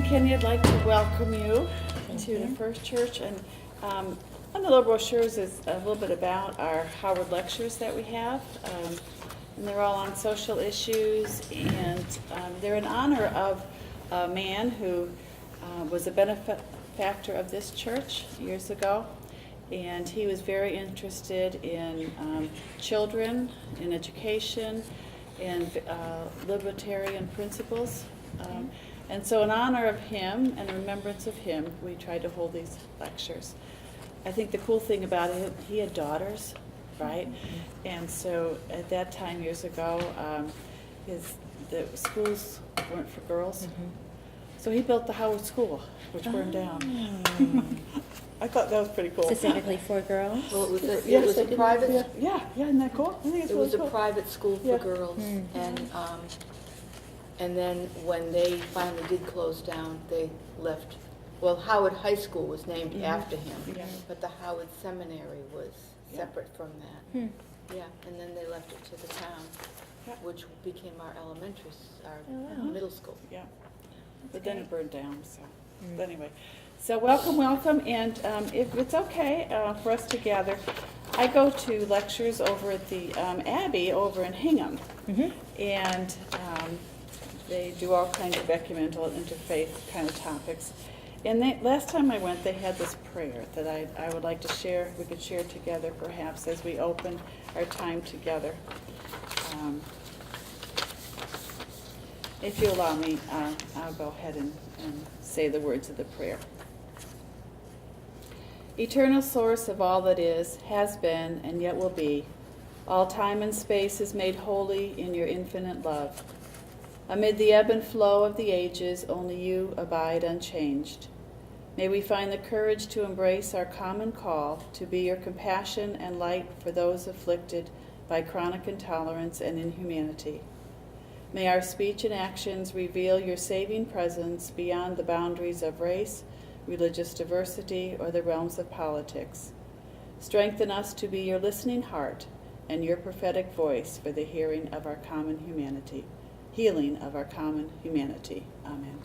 Kenny, I'd like to welcome you to the First Church. And on the little brochures is a little bit about our Howard lectures that we have. And they're all on social issues, and they're in honor of a man who was a benefactor of this church years ago. And he was very interested in children, in education, and libertarian principles. And so in honor of him and remembrance of him, we tried to hold these lectures. I think the cool thing about it, he had daughters, right? Mm-hmm. And so at that time, years ago, the schools weren't for girls. Mm-hmm. So he built the Howard School, which burned down. I thought that was pretty cool. Specifically for girls? Well, it was a private. Yeah, isn't that cool? I think it's really cool. A private school for girls, and then when they finally did close down, they left. Well, Howard High School was named after him, but the Howard Seminary was separate from that. Yeah, and then they left it to the town, which became our elementary, our middle school. Yeah, but then it burned down. So, but anyway. So welcome, and if it's okay for us to gather, I go to lectures over at the Abbey over in Hingham, and they do all kinds of ecumenical interfaith kind of topics. And last time I went, they had this prayer that I would like to share, we could share together perhaps as we open our time together. If you allow me, I'll go ahead and say the words of the prayer. Eternal source of all that is, has been, and yet will be, all time and space is made holy in your infinite love. Amid the ebb and flow of the ages, only you abide unchanged. May we find the courage to embrace our common call to be your compassion and light for those afflicted by chronic intolerance and inhumanity. May our speech and actions reveal your saving presence beyond the boundaries of race, religious diversity, or the realms of politics. Strengthen us to be your listening heart and your prophetic voice for the hearing of our common humanity, healing of our common humanity. Amen.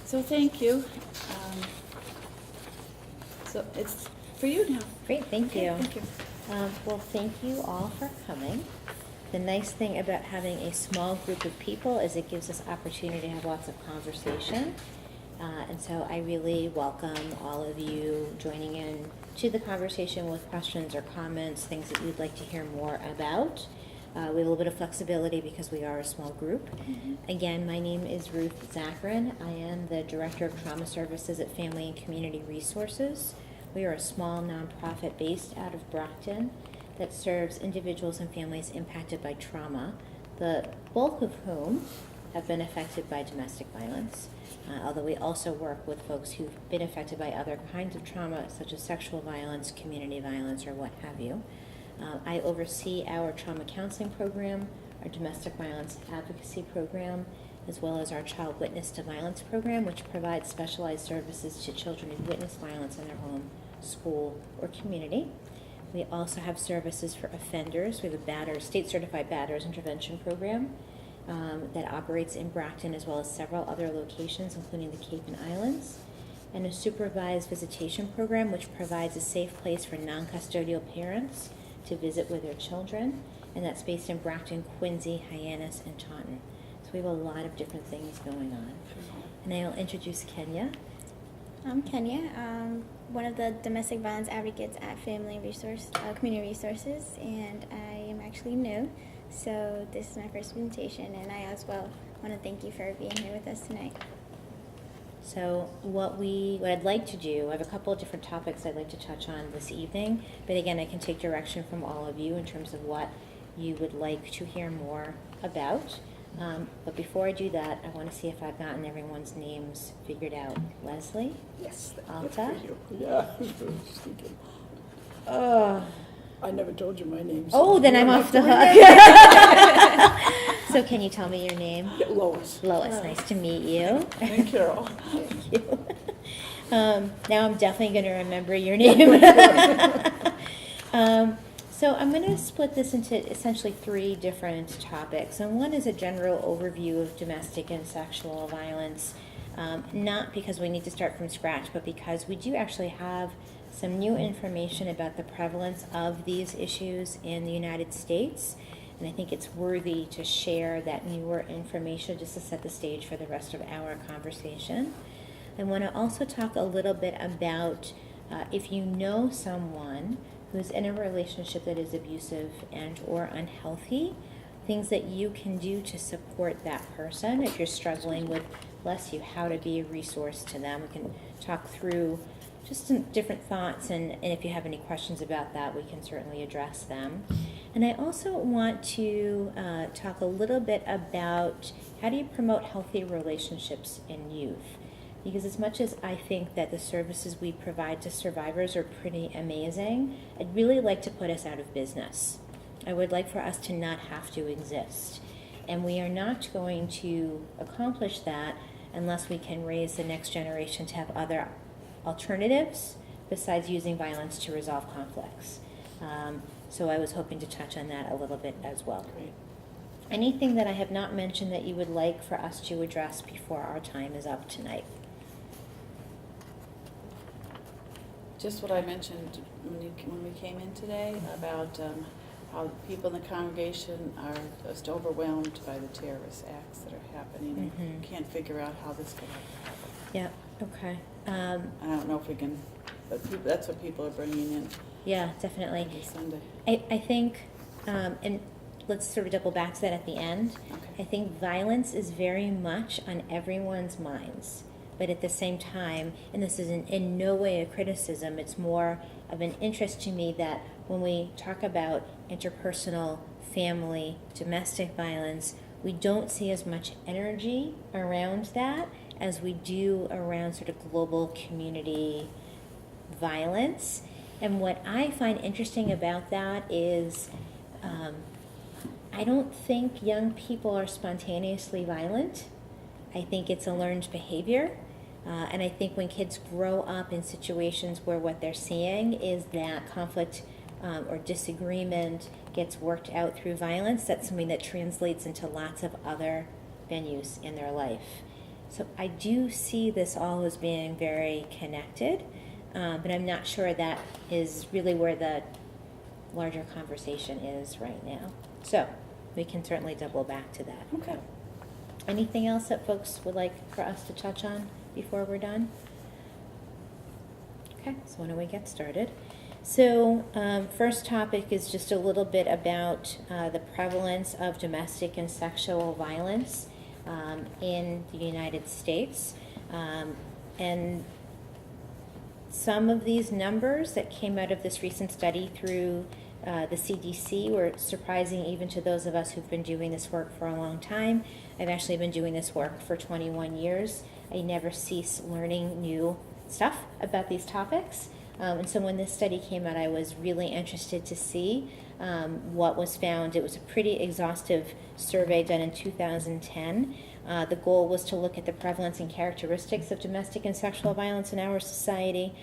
So thank you. So it's for you now. Great, thank you. Thank you. Well, thank you all for coming. The nice thing about having a small group of people is it gives us opportunity to have lots of conversation. And so I really welcome all of you joining in to the conversation with questions or comments, things that you'd like to hear more about. We have a little bit of flexibility because we are a small group. Again, my name is Ruth Zacharin. I am the Director of Trauma Services at Family and Community Resources. We are a small nonprofit based out of Brockton that serves individuals and families impacted by trauma, the bulk of whom have been affected by domestic violence. Although we also work with folks who've been affected by other kinds of trauma, such as sexual violence, community violence, or what have you. I oversee our trauma counseling program, our domestic violence advocacy program, as well as our child witness to violence program, which provides specialized services to children who witness violence in their home, school, or community. We also have services for offenders. We have a state-certified batters intervention program that operates in Brockton as well as several other locations, including the Cape and Islands, and a supervised visitation program which provides a safe place for non-custodial parents to visit with their children, and that's based in Brockton, Quincy, Hyannis, and Taunton. So we have a lot of different things going on. And I'll introduce Kenya. I'm Kenya. I'm one of the domestic violence advocates at Community Resources, and I am actually new. So this is my first presentation, and I as well want to thank you for being here with us tonight. So what I'd like to do, I have a couple of different topics I'd like to touch on this evening, but again, I can take direction from all of you in terms of what you would like to hear more about. But before I do that, I want to see if I've gotten everyone's names figured out. Leslie? Yes. Alta? Yeah. I never told you my name. So then I'm off the hook. So can you tell me your name? Yeah, Lois. Lois, nice to meet you. And Carol. Thank you. Now I'm definitely going to remember your name. So I'm going to split this into essentially 3 different topics. And one is a general overview of domestic and sexual violence, not because we need to start from scratch, but because we do actually have some new information about the prevalence of these issues in the United States. And I think it's worthy to share that newer information just to set the stage for the rest of our conversation. I want to also talk a little bit about if you know someone who's in a relationship that is abusive and or unhealthy, things that you can do to support that person. If you're struggling with, bless you, how to be a resource to them. We can talk through just some different thoughts, and if you have any questions about that, we can certainly address them. And I also want to talk a little bit about how do you promote healthy relationships in youth. Because as much as I think that the services we provide to survivors are pretty amazing, I'd really like to put us out of business. I would like for us to not have to exist. And we are not going to accomplish that unless we can raise the next generation to have other alternatives besides using violence to resolve conflicts. So I was hoping to touch on that a little bit as well. Great. Anything that I have not mentioned that you would like for us to address before our time is up tonight? Just what I mentioned when we came in today about how people in the congregation are just overwhelmed by the terrorist acts that are happening and can't figure out how this could happen. Yeah, okay. I don't know if we can, but that's what people are bringing in Yeah, definitely. every Sunday. I think, and let's sort of double back to that at the end. Okay. I think violence is very much on everyone's minds. But at the same time, and this is in no way a criticism, it's more of an interest to me that when we talk about interpersonal, family, domestic violence, we don't see as much energy around that as we do around sort of global community violence. And what I find interesting about that is I don't think young people are spontaneously violent. I think it's a learned behavior. And I think when kids grow up in situations where what they're seeing is that conflict or disagreement gets worked out through violence, that's something that translates into lots of other venues in their life. So I do see this all as being very connected, but I'm not sure that is really where the larger conversation is right now. So we can certainly double back to that. Okay. Anything else that folks would like for us to touch on before we're done? Okay, so why don't we get started? So first topic is just a little bit about the prevalence of domestic and sexual violence in the United States. And some of these numbers that came out of this recent study through the CDC were surprising even to those of us who've been doing this work for a long time. I've actually been doing this work for 21 years. I never cease learning new stuff about these topics. And so when this study came out, I was really interested to see what was found. It was a pretty exhaustive survey done in 2010. The goal was to look at the prevalence and characteristics of domestic and sexual violence in our society.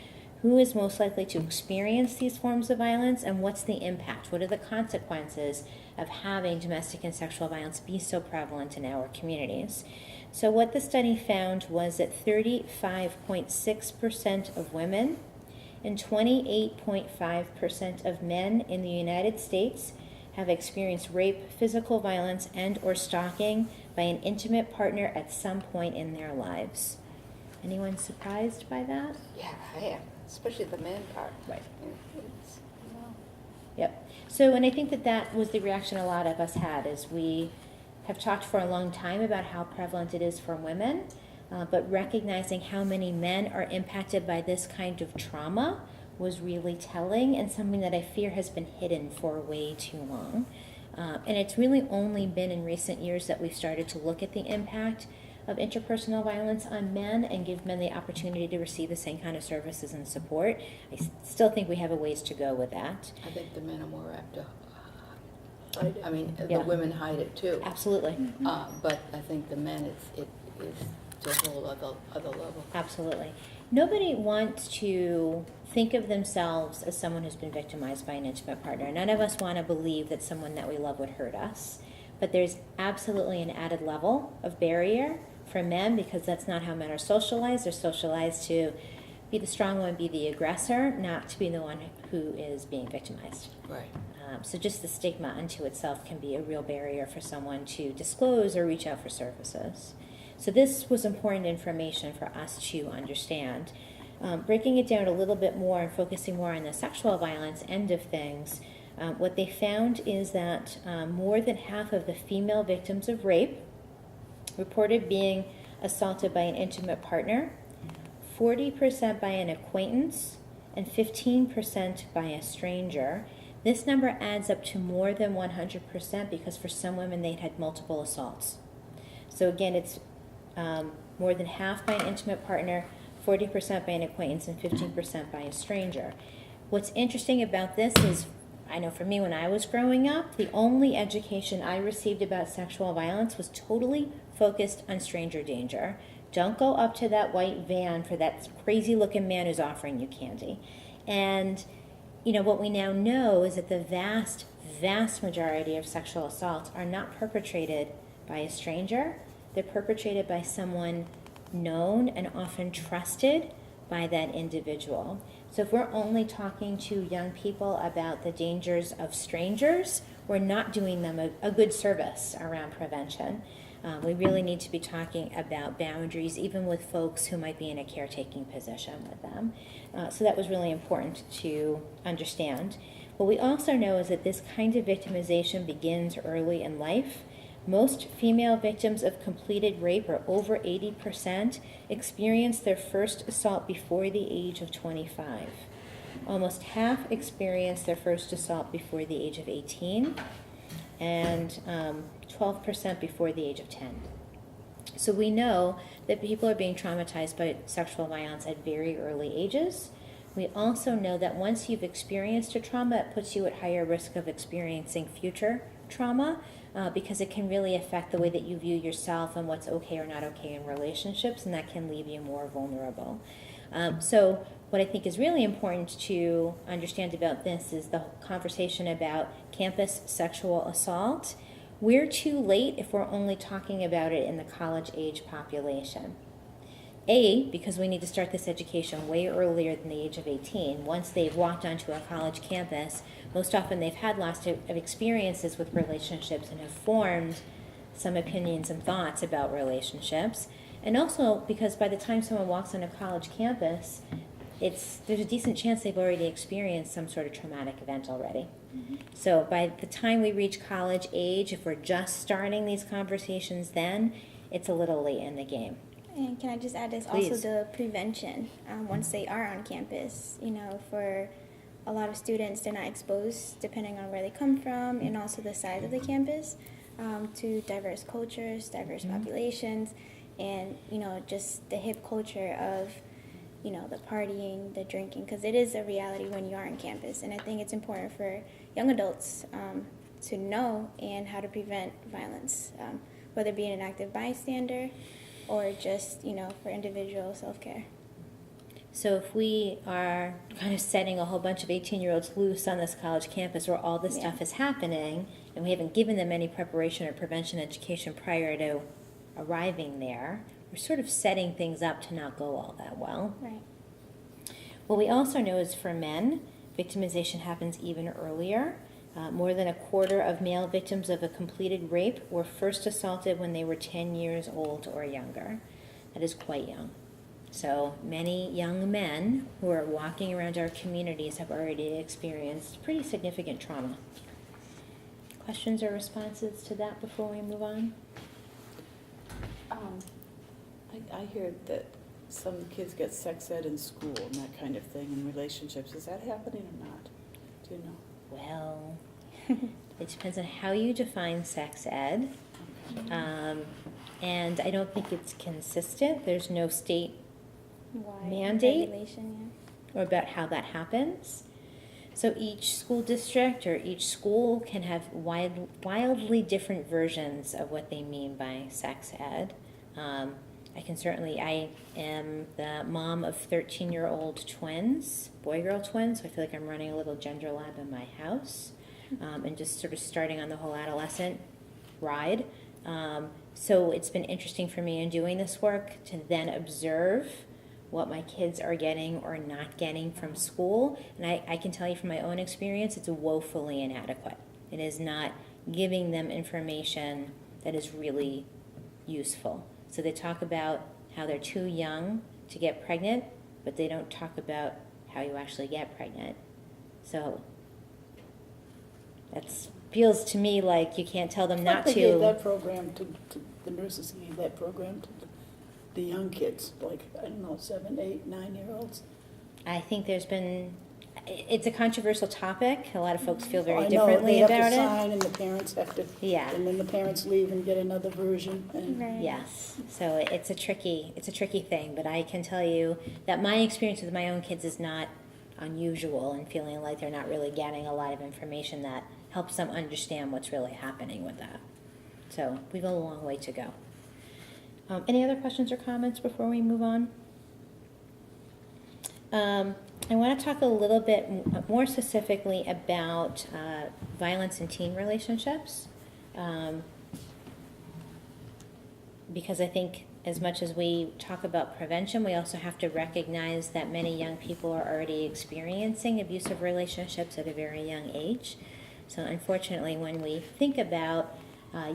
Who is most likely to experience these forms of violence, and what's the impact? What are the consequences of having domestic and sexual violence be so prevalent in our communities? So what the study found was that 35.6% of women and 28.5% of men in the United States have experienced rape, physical violence, and or stalking by an intimate partner at some point in their lives. Anyone surprised by that? Yeah, I am, especially the man part. Right. It's, you know. Yep. So, and I think that was the reaction a lot of us had, is we have talked for a long time about how prevalent it is for women, but recognizing how many men are impacted by this kind of trauma was really telling, and something that I fear has been hidden for way too long. And it's really only been in recent years that we've started to look at the impact of interpersonal violence on men and give men the opportunity to receive the same kind of services and support. I still think we have a ways to go with that. I think the men are more apt to hide it. I mean, Yeah. the women hide it too. Absolutely. But I think the men, it is to a whole other level. Absolutely. Nobody wants to think of themselves as someone who's been victimized by an intimate partner. None of us want to believe that someone that we love would hurt us. But there's absolutely an added level of barrier for men because that's not how men are socialized. They're socialized to be the strong one, be the aggressor, not to be the one who is being victimized. Right. So just the stigma unto itself can be a real barrier for someone to disclose or reach out for services. So this was important information for us to understand. Breaking it down a little bit more and focusing more on the sexual violence end of things, what they found is that more than half of the female victims of rape reported being assaulted by an intimate partner, 40% by an acquaintance, and 15% by a stranger. This number adds up to more than 100% because for some women they'd had multiple assaults. So again, it's more than half by an intimate partner, 40% by an acquaintance, and 15% by a stranger. What's interesting about this is, I know for me when I was growing up, the only education I received about sexual violence was totally focused on stranger danger. Don't go up to that white van for that crazy looking man who's offering you candy. And what we now know is that the vast, vast majority of sexual assaults are not perpetrated by a stranger. They're perpetrated by someone known and often trusted by that individual. So if we're only talking to young people about the dangers of strangers, we're not doing them a good service around prevention. We really need to be talking about boundaries, even with folks who might be in a caretaking position with them. So that was really important to understand. What we also know is that this kind of victimization begins early in life. Most female victims of completed rape, or over 80%, experience their first assault before the age of 25. Almost half experience their first assault before the age of 18, and 12% before the age of 10. So we know that people are being traumatized by sexual violence at very early ages. We also know that once you've experienced a trauma, it puts you at higher risk of experiencing future trauma because it can really affect the way that you view yourself and what's okay or not okay in relationships, and that can leave you more vulnerable. So what I think is really important to understand about this is the conversation about campus sexual assault. We're too late if we're only talking about it in the college age population. Because we need to start this education way earlier than the age of 18. Once they've walked onto a college campus, most often they've had lots of experiences with relationships and have formed some opinions and thoughts about relationships. And also because by the time someone walks on a college campus, there's a decent chance they've already experienced some sort of traumatic event already. Mm-hmm. So by the time we reach college age, if we're just starting these conversations then, it's a little late in the game. And can I just add this? Please. Also the prevention once they are on campus. For a lot of students, they're not exposed, depending on where they come from and also the size of the campus, to diverse cultures, diverse populations, and just the hip culture of the partying, the drinking, because it is a reality when you are on campus. And I think it's important for young adults to know and how to prevent violence, whether it be an active bystander or just, for individual self-care. So if we are kind of setting a whole bunch of 18-year-olds loose on this college campus where all this stuff is happening, and we haven't given them any preparation or prevention education prior to arriving there, we're sort of setting things up to not go all that well. Right. What we also know is for men, victimization happens even earlier. More than a quarter of male victims of a completed rape were first assaulted when they were 10 years old or younger. That is quite young. So many young men who are walking around our communities have already experienced pretty significant trauma. Questions or responses to that before we move on? I hear that some kids get sex ed in school and that kind of thing in relationships. Is that happening or not? Do you know? Well, it depends on how you define sex ed. And I don't think it's consistent. There's no state mandate Regulation, or about how that happens. So each school district or each school can have wildly different versions of what they mean by sex ed. I am the mom of 13-year-old twins, boy-girl twins, so I feel like I'm running a little gender lab in my house, and just sort of starting on the whole adolescent ride. So it's been interesting for me in doing this work to then observe what my kids are getting or not getting from school. And I can tell you from my own experience, it's woefully inadequate. It is not giving them information that is really useful. So they talk about how they're too young to get pregnant, but they don't talk about how you actually get pregnant. So that feels to me like you can't tell them not They gave that to. program to the nurses gave that program to the young kids, like, I don't know, 7, 8, 9-year-olds. I think it's a controversial topic. A lot of folks feel very I know, differently they have about to it. sign and the parents have to, Yeah. and then the parents leave and get another version. And Right. Yes, so it's a tricky thing, but I can tell you that my experience with my own kids is not unusual in feeling like they're not really getting a lot of information that helps them understand what's really happening with that. So we've got a long way to go. Any other questions or comments before we move on? I want to talk a little bit more specifically about violence in teen relationships. Because I think as much as we talk about prevention, we also have to recognize that many young people are already experiencing abusive relationships at a very young age. So unfortunately, when we think about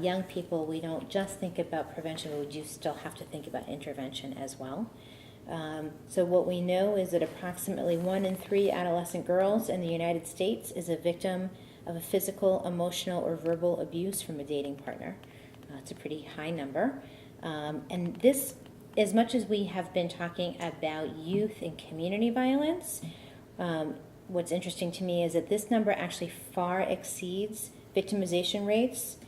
young people, we don't just think about prevention, but we do still have to think about intervention as well. So what we know is that approximately 1 in 3 adolescent girls in the United States is a victim of a physical, emotional, or verbal abuse from a dating partner. It's a pretty high number. And this, as much as we have been talking about youth and community violence, what's interesting to me is that this number actually far exceeds victimization rates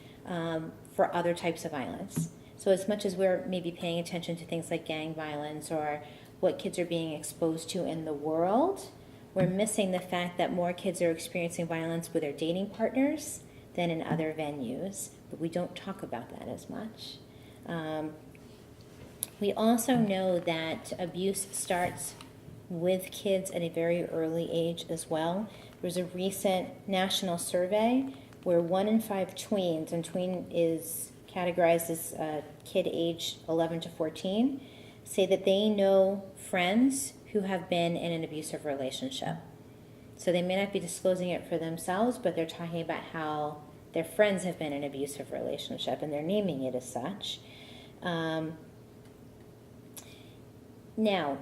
for other types of violence. So as much as we're maybe paying attention to things like gang violence or what kids are being exposed to in the world, we're missing the fact that more kids are experiencing violence with their dating partners than in other venues, but we don't talk about that as much. We also know that abuse starts with kids at a very early age as well. There was a recent national survey where 1 in 5 tweens, and tween is categorized as a kid age 11 to 14, say that they know friends who have been in an abusive relationship. So they may not be disclosing it for themselves, but they're talking about how their friends have been in an abusive relationship, and they're naming it as such. Now,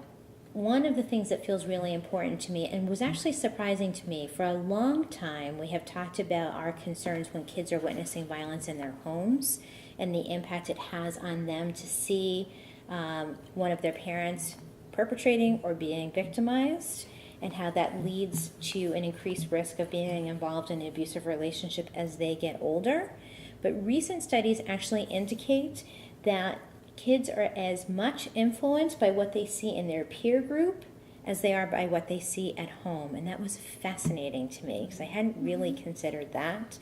one of the things that feels really important to me, and was actually surprising to me, for a long time we have talked about our concerns when kids are witnessing violence in their homes and the impact it has on them to see one of their parents perpetrating or being victimized, and how that leads to an increased risk of being involved in an abusive relationship as they get older. But recent studies actually indicate that kids are as much influenced by what they see in their peer group as they are by what they see at home. And that was fascinating to me because I hadn't really considered that.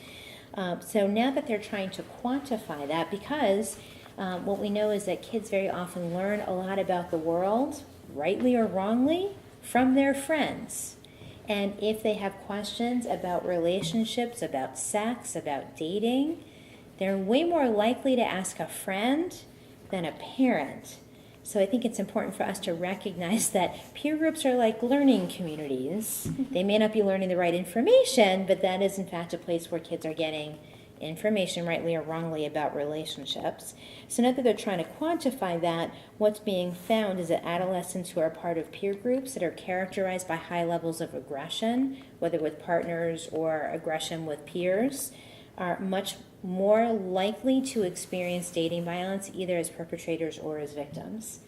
So now that they're trying to quantify that, because what we know is that kids very often learn a lot about the world, rightly or wrongly, from their friends. And if they have questions about relationships, about sex, about dating, they're way more likely to ask a friend than a parent. So I think it's important for us to recognize that peer groups are like learning communities. They may not be learning the right information, but that is in fact a place where kids are getting information, rightly or wrongly, about relationships. So now that they're trying to quantify that, what's being found is that adolescents who are part of peer groups that are characterized by high levels of aggression, whether with partners or aggression with peers, are much more likely to experience dating violence either as perpetrators or as victims.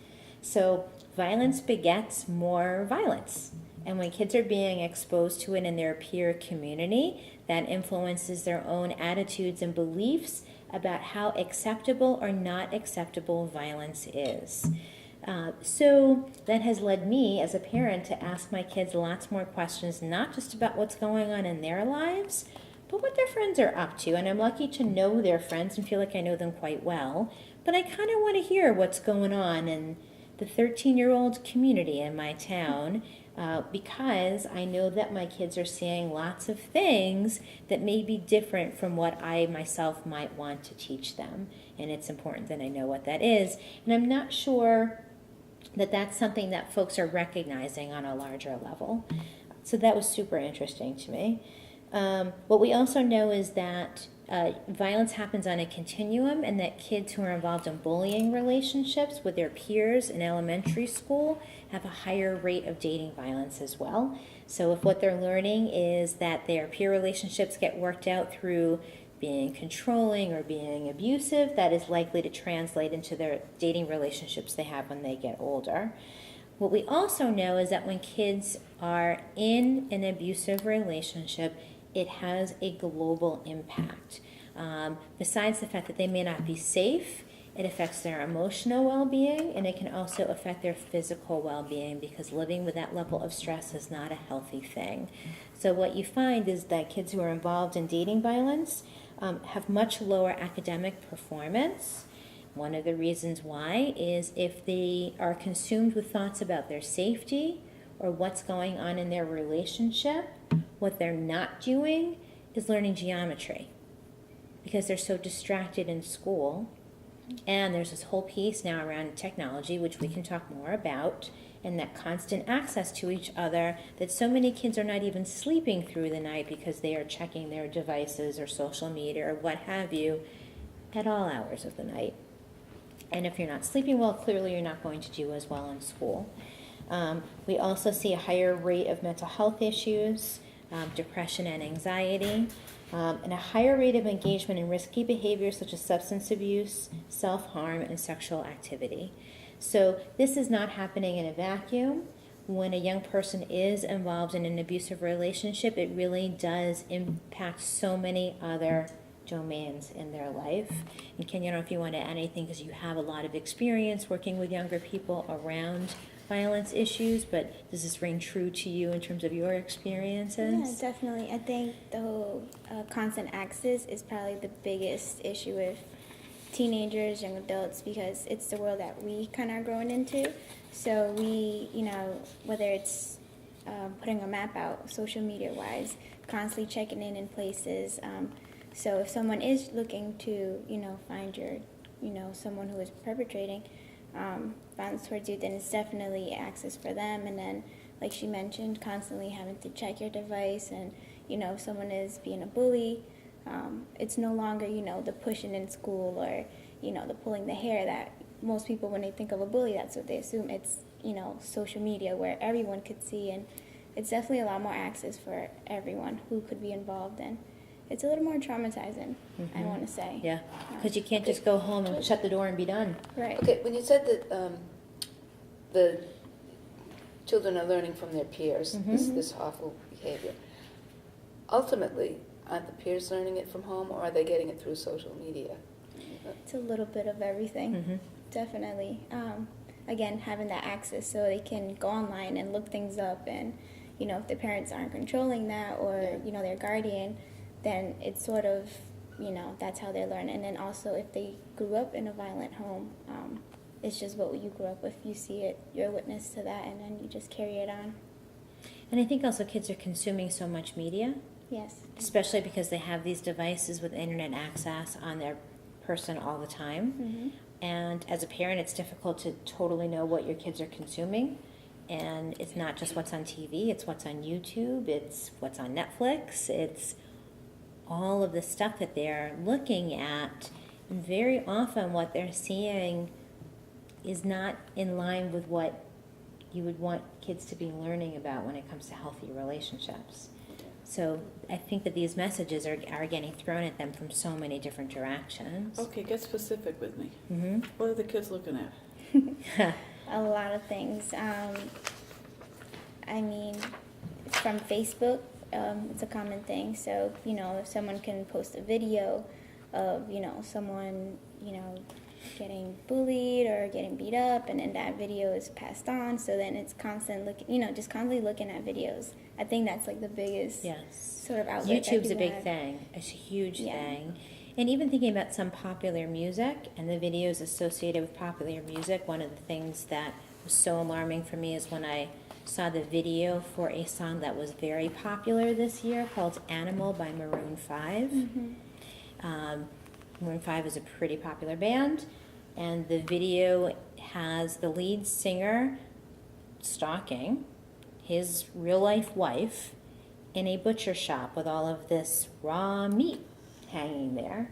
So violence begets more violence. And when kids are being exposed to it in their peer community, that influences their own attitudes and beliefs about how acceptable or not acceptable violence is. So that has led me as a parent to ask my kids lots more questions, not just about what's going on in their lives, but what their friends are up to. And I'm lucky to know their friends and feel like I know them quite well. but I kind of want to hear what's going on in the 13-year-old community in my town, because I know that my kids are seeing lots of things that may be different from what I myself might want to teach them. And it's important that I know what that is. And I'm not sure that that's something that folks are recognizing on a larger level. So that was super interesting to me. What we also know is that violence happens on a continuum, and that kids who are involved in bullying relationships with their peers in elementary school have a higher rate of dating violence as well. So if what they're learning is that their peer relationships get worked out through being controlling or being abusive, that is likely to translate into their dating relationships they have when they get older. What we also know is that when kids are in an abusive relationship, it has a global impact. Besides the fact that they may not be safe, it affects their emotional well-being, and it can also affect their physical well-being, because living with that level of stress is not a healthy thing. So what you find is that kids who are involved in dating violence have much lower academic performance. One of the reasons why is if they are consumed with thoughts about their safety or what's going on in their relationship, what they're not doing is learning geometry, because they're so distracted in school. And there's this whole piece now around technology, which we can talk more about, and that constant access to each other, that so many kids are not even sleeping through the night because they are checking their devices or social media or what have you at all hours of the night. And if you're not sleeping well, clearly you're not going to do as well in school. We also see a higher rate of mental health issues, depression and anxiety, and a higher rate of engagement in risky behaviors such as substance abuse, self-harm, and sexual activity. So this is not happening in a vacuum. When a young person is involved in an abusive relationship, it really does impact so many other domains in their life. And Ken, I don't know if you want to add anything, because you have a lot of experience working with younger people around violence issues, but does this ring true to you in terms of your experiences? Yeah, definitely. I think the whole constant access is probably the biggest issue with teenagers, young adults, because it's the world that we kind of are growing into. So we, whether it's putting a map out social media wise, constantly checking in places. So if someone is looking to, find someone who is perpetrating violence towards you, then it's definitely access for them. And then, like she mentioned, constantly having to check your device, and, if someone is being a bully, it's no longer, the pushing in school or, the pulling the hair that most people, when they think of a bully, that's what they assume. It's, social media where everyone could see, and it's definitely a lot more access for everyone who could be involved in. It's a little more traumatizing, I want to say. Yeah, because you can't just go home and shut the door and be done. Right. Okay, when you said that the children are learning from their peers, this awful behavior, ultimately, aren't the peers learning it from home, or are they getting it through social media? It's a little bit of everything, definitely. Again, having that access so they can go online and look things up, and, if their parents aren't controlling that, or, their guardian, then it's sort of, that's how they learn. And then also, if they grew up in a violent home, it's just what you grew up with. You see it, you're a witness to that, and then you just carry it on. And I think also kids are consuming so much media. Yes. Especially because they have these devices with internet access on their person all the time. And as a parent, it's difficult to totally know what your kids are consuming. And it's not just what's on TV, it's what's on YouTube, it's what's on Netflix, it's all of the stuff that they're looking at. And very often what they're seeing is not in line with what you would want kids to be learning about when it comes to healthy relationships. So I think that these messages are getting thrown at them from so many different directions. Okay, get specific with me. Mm-hmm. What are the kids looking at? A lot of things. From Facebook, it's a common thing. So, if someone can post a video of, someone, getting bullied or getting beat up, and then that video is passed on, so then it's just constantly looking at videos. I think that's like the biggest Yes. sort of outlet. YouTube's that a big people have. thing. It's a huge Yeah. thing. And even thinking about some popular music and the videos associated with popular music, one of the things that was so alarming for me is when I saw the video for a song that was very popular this year called Animal by Maroon 5. Maroon 5 is a pretty popular band, and the video has the lead singer stalking his real-life wife in a butcher shop with all of this raw meat hanging there,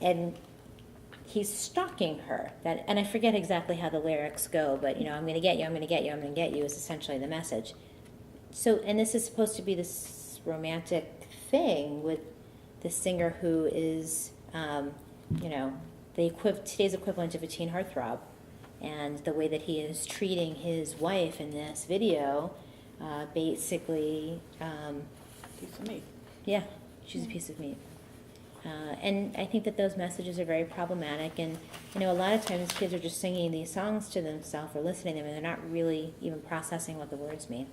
and he's stalking her. And I forget exactly how the lyrics go, but I'm going to get you, I'm going to get you, I'm going to get you is essentially the message. So, and this is supposed to be this romantic thing with the singer who is, today's equivalent of a teen heartthrob, and the way that he is treating his wife in this video, basically, Piece of meat. yeah, she's a piece of meat. And I think that those messages are very problematic, and a lot of times kids are just singing these songs to themselves or listening to them, and they're not really even processing what the words mean.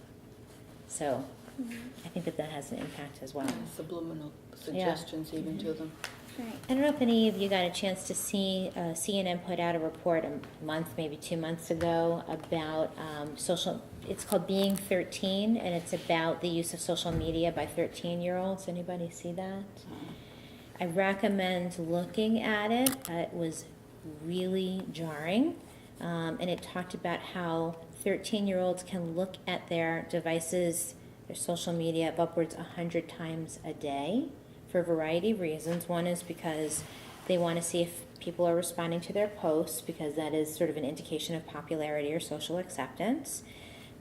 So I think that has an impact as well. Subliminal suggestions even to them. Right. I don't know if any of you got a chance to see, CNN put out a report a month, maybe 2 months ago about it's called Being 13, and it's about the use of social media by 13-year-olds. Anybody see that? I recommend looking at it. It was really jarring, and it talked about how 13-year-olds can look at their devices, their social media, of upwards 100 times a day for a variety of reasons. One is because they want to see if people are responding to their posts, because that is sort of an indication of popularity or social acceptance.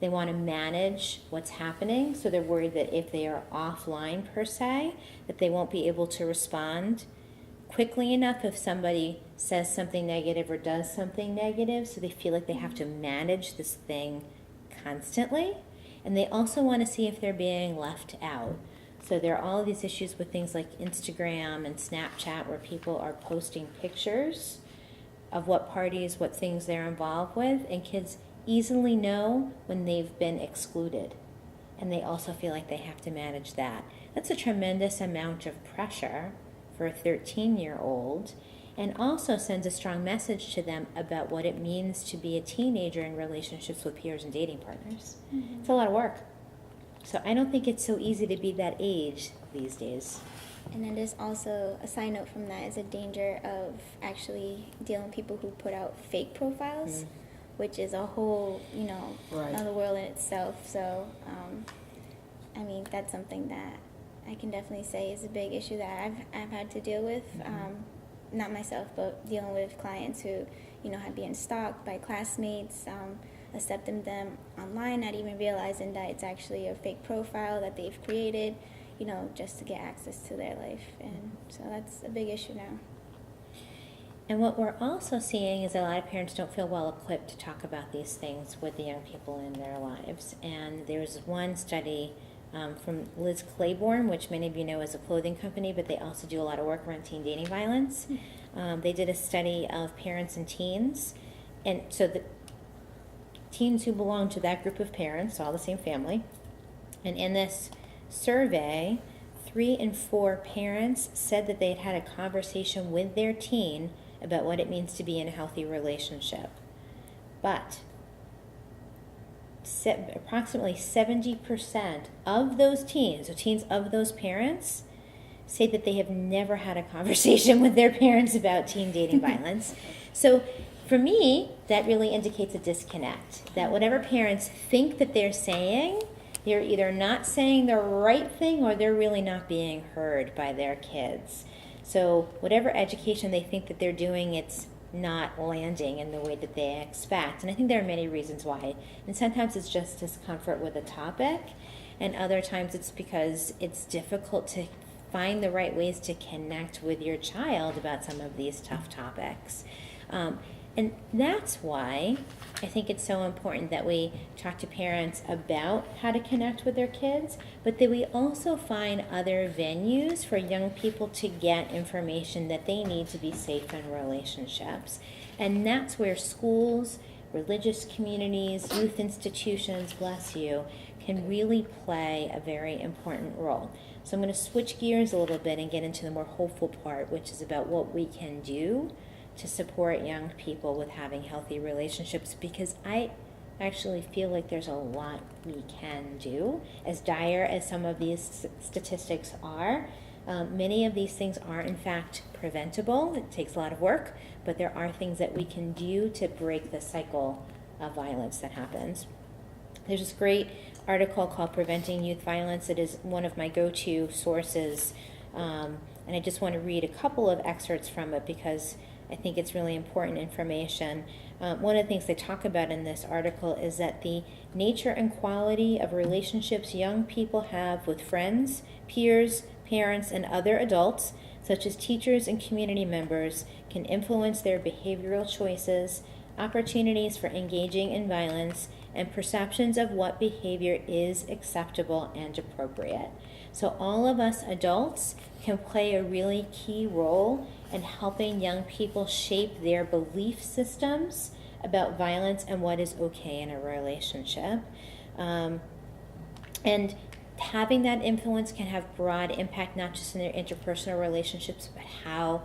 They want to manage what's happening, so they're worried that if they are offline per se, that they won't be able to respond quickly enough if somebody says something negative or does something negative, so they feel like they have to manage this thing constantly. And they also want to see if they're being left out. So there are all of these issues with things like Instagram and Snapchat, where people are posting pictures of what parties, what things they're involved with, and kids easily know when they've been excluded, and they also feel like they have to manage that. That's a tremendous amount of pressure for a 13-year-old, and also sends a strong message to them about what it means to be a teenager in relationships with peers and dating partners. It's a lot of work. So I don't think it's so easy to be that age these days. And then there's also a side note from that is a danger of actually dealing with people who put out fake profiles, which is a whole, Right. another world in itself. So, that's something that I can definitely say is a big issue that I've had to deal with. Not myself, but dealing with clients who, have been stalked by classmates, accepting them online, not even realizing that it's actually a fake profile that they've created, just to get access to their life. And so that's a big issue now. And what we're also seeing is a lot of parents don't feel well equipped to talk about these things with the young people in their lives. And there's one study from Liz Claiborne, which many of you know is a clothing company, but they also do a lot of work around teen dating violence. They did a study of parents and teens, and so the teens who belong to that group of parents, all the same family. And in this survey, 3 in 4 parents said that they had had a conversation with their teen about what it means to be in a healthy relationship. But approximately 70% of those teens, so teens of those parents, say that they have never had a conversation with their parents about teen dating violence. So for me, that really indicates a disconnect, that whatever parents think that they're saying, they're either not saying the right thing or they're really not being heard by their kids. So whatever education they think that they're doing, it's not landing in the way that they expect. And I think there are many reasons why. And sometimes it's just discomfort with a topic, and other times it's because it's difficult to find the right ways to connect with your child about some of these tough topics. And that's why I think it's so important that we talk to parents about how to connect with their kids, but that we also find other venues for young people to get information that they need to be safe in relationships. And that's where schools, religious communities, youth institutions, bless you, can really play a very important role. So I'm going to switch gears a little bit and get into the more hopeful part, which is about what we can do to support young people with having healthy relationships, because I actually feel like there's a lot we can do. As dire as some of these statistics are, many of these things are in fact preventable. It takes a lot of work, but there are things that we can do to break the cycle of violence that happens. There's this great article called Preventing Youth Violence. It is one of my go-to sources, and I just want to read a couple of excerpts from it because I think it's really important information. One of the things they talk about in this article is that the nature and quality of relationships young people have with friends, peers, parents, and other adults, such as teachers and community members, can influence their behavioral choices, opportunities for engaging in violence, and perceptions of what behavior is acceptable and appropriate. So all of us adults can play a really key role in helping young people shape their belief systems about violence and what is okay in a relationship. And having that influence can have broad impact, not just in their interpersonal relationships, but how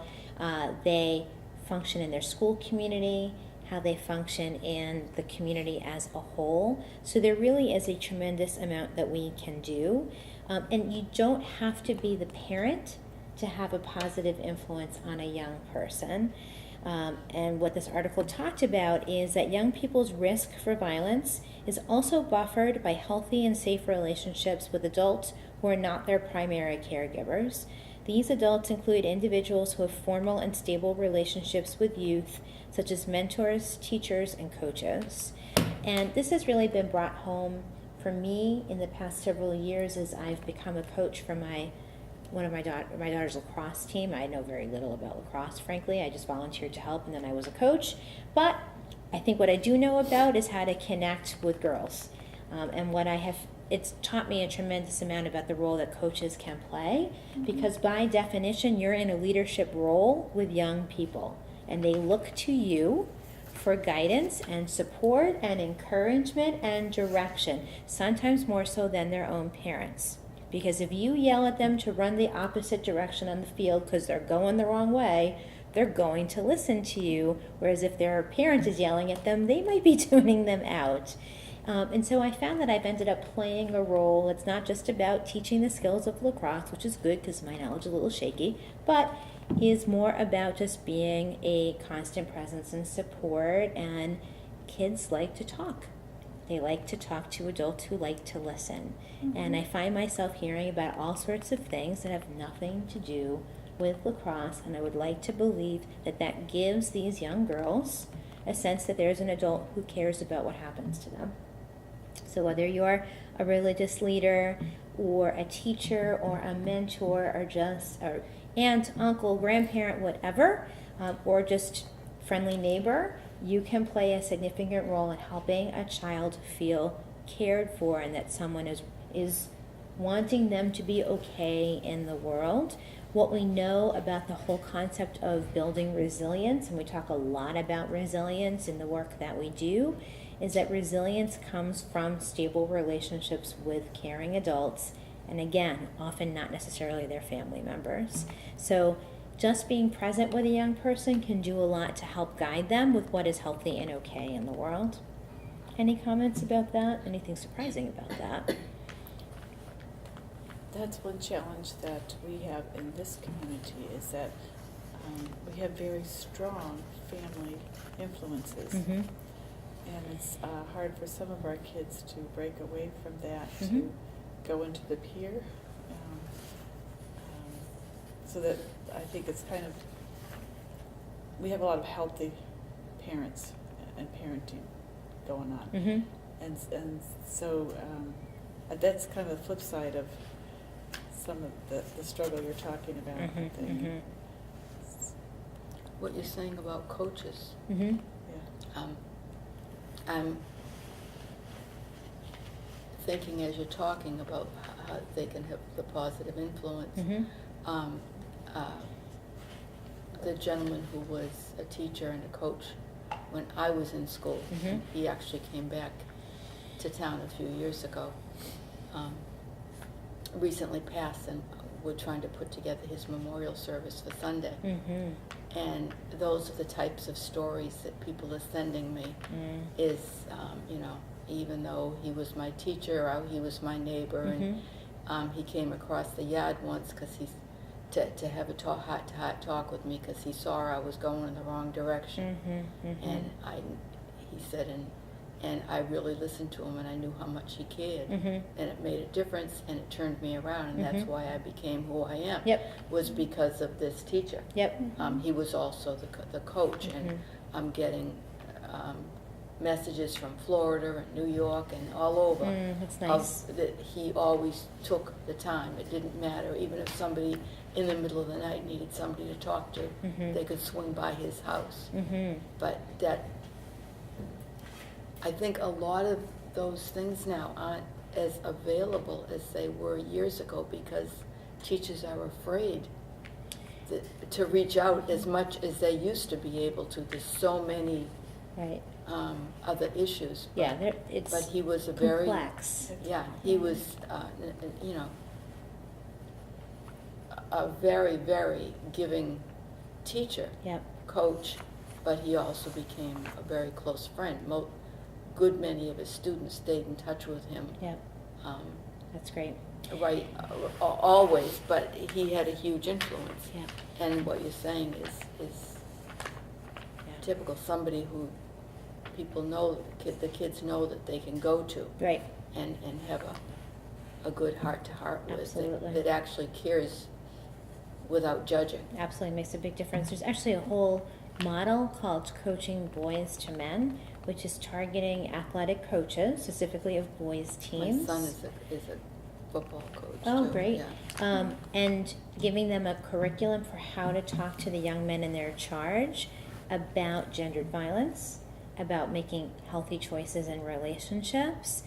they function in their school community, how they function in the community as a whole. So there really is a tremendous amount that we can do. And you don't have to be the parent to have a positive influence on a young person. And what this article talked about is that young people's risk for violence is also buffered by healthy and safe relationships with adults who are not their primary caregivers. These adults include individuals who have formal and stable relationships with youth, such as mentors, teachers, and coaches. And this has really been brought home for me in the past several years as I've become a coach for one of my daughter's lacrosse team. I know very little about lacrosse, frankly. I just volunteered to help, and then I was a coach. But I think what I do know about is how to connect with girls. And it's taught me a tremendous amount about the role that coaches can play, because by definition, you're in a leadership role with young people, and they look to you for guidance and support and encouragement and direction, sometimes more so than their own parents. Because if you yell at them to run the opposite direction on the field because they're going the wrong way, they're going to listen to you, whereas if their parent is yelling at them, they might be tuning them out. And so I found that I've ended up playing a role. It's not just about teaching the skills of lacrosse, which is good because my knowledge is a little shaky, but is more about just being a constant presence and support. And kids like to talk. They like to talk to adults who like to listen. And I find myself hearing about all sorts of things that have nothing to do with lacrosse, and I would like to believe that that gives these young girls a sense that there's an adult who cares about what happens to them. So whether you're a religious leader or a teacher or a mentor or just an aunt, uncle, grandparent, whatever, or just friendly neighbor, you can play a significant role in helping a child feel cared for and that someone is wanting them to be okay in the world. What we know about the whole concept of building resilience, and we talk a lot about resilience in the work that we do, is that resilience comes from stable relationships with caring adults, and again, often not necessarily their family members. So just being present with a young person can do a lot to help guide them with what is healthy and okay in the world. Any comments about that? Anything surprising about that? That's one challenge that we have in this community, is that we have very strong family influences. Mm-hmm. And it's hard for some of our kids to break away from that, Mm-hmm. to go into the peer. So that I think it's kind of, we have a lot of healthy parents and parenting going on. Mm-hmm. And so that's kind of the flip side of some of the struggle you're talking about, I think. Mm-hmm. What you're saying about coaches, Mm-hmm. Yeah. I'm thinking as you're talking about how they can have the positive influence. Mm-hmm. The gentleman who was a teacher and a coach when I was in school, Mhm. he actually came back to town a few years ago. recently passed, and we're trying to put together his memorial service for Sunday. Mm-hmm. And those are the types of stories that people are sending me. Is, you know, even though he was my teacher, or he was my neighbor, and he came across the yard once because he's to have a heart-to-heart talk with me because he saw I was going in the wrong direction. And he said, and I really listened to him, and I knew how much he cared, and it made a difference, and it turned me around, and that's why I became who I am. Was because of this teacher. He was also the coach, and I'm getting messages from Florida and New York and all over. That's nice. That he always took the time. It didn't matter, even if somebody in the middle of the night needed somebody to talk to, they could swing by his house. But that, I think a lot of those things now aren't as available as they were years ago because teachers are afraid to reach out as much as they used to be able to. There's so many other issues. It's but he was a complex. He was, you know, a very, very giving teacher, coach, but he also became a very close friend. Good many of his students stayed in touch with him. That's great. Always, but he had a huge influence. And what you're saying is typical. Somebody who people know, the kids know that they can go to, and have a good heart-to-heart with, that actually cares without judging. Absolutely makes a big difference. There's actually a whole model called Coaching Boys to Men, which is targeting athletic coaches, specifically of boys' teams. My son is a football coach. Oh, too. great. And giving them a curriculum for how to talk to the young men in their charge about gendered violence, about making healthy choices in relationships.